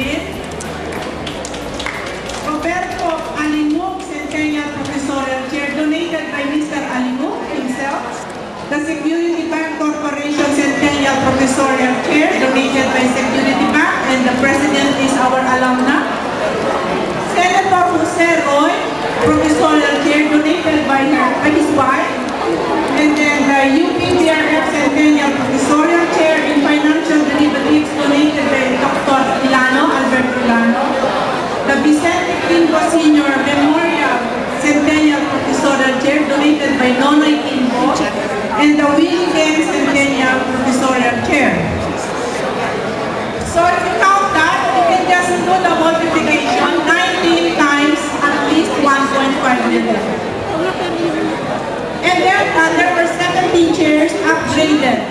Armelin. Roberto Alimog, Centennial Professorial Chair, donated by Mr. Alimog himself. The Security Bank Corporation Centennial Professorial Chair, donated by Security Bank, and the President is our alumna. Senator Jose Roy, Professorial Chair, donated by his wife. And then the UPBRF Centennial Professorial Chair in Financial Derivatives, donated by Dr. Albert Ilano. The Vicente Quinto Senior Memorial Centennial Professorial Chair, donated by Nonoy Quinto. And the Willie Gang Centennial Professorial Chair. So if you count that, you can just do the multiplication 19 times at least 1.5 million. And then there were 17 chairs upgraded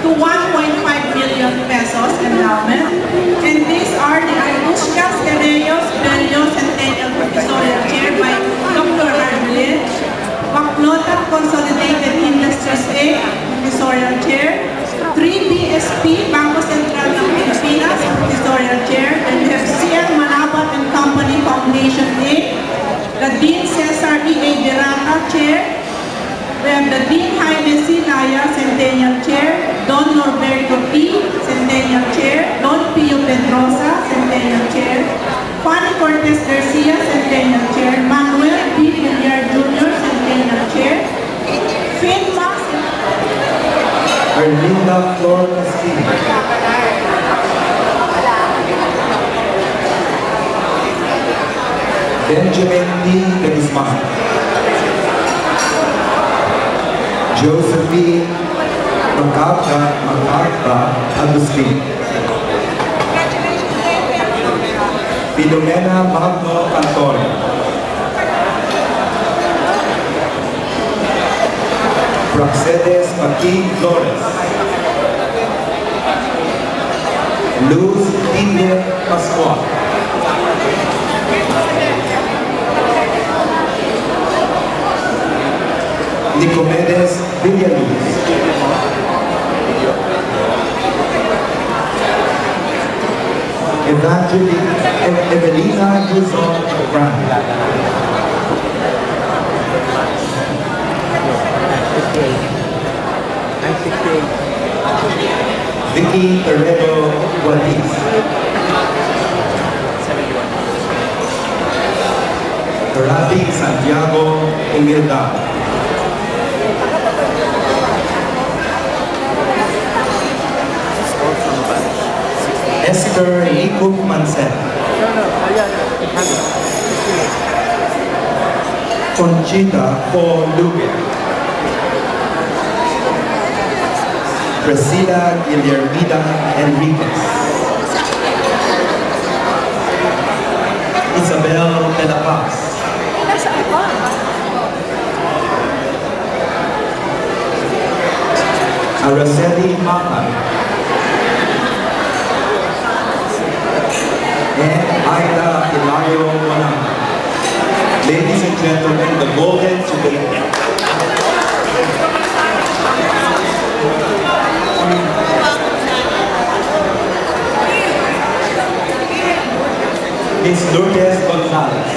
to 1.5 million pesos endowment. And these are the Augustia Stereos Bello Centennial Professorial Chair by Dr. Armelin. Baclotan Consolidated Industries A, Professorial Chair. 3BSP, Bangko Sentral ng Pilipinas, Professorial Chair. And we have CM Manabat and Company Foundation A. The Dean Cesar E.A. Birata, Chair. We have the Dean Jaime C. Laya, Centennial Chair. Don Norberto P., Centennial Chair. Don Pio Pedrosa, Centennial Chair. Juan Cortez Garcia, Centennial Chair. Manuel P. Villar Jr., Centennial Chair. Finma Arlinda Flor Castillo. Benjamin D. De Guzman. Josephine Macarpa Agustin. Filomena Magno Antonio. Praxedes Joaquin Flores. Luz Tinde Pascual. Nicomedes Villaluz. Evelina Guzon Brand. Vicky Herrero Guadiz. Rabi Santiago Humildad. Esther Nicob Mancet. Conchita Paul Lugue. Priscilla Guillermina Enriquez. Isabel de la Paz. Araceli Mahan. And Aida Hilario Manang. Ladies and gentlemen, the Golden Jubilee. Miss Lourdes Gonzalez.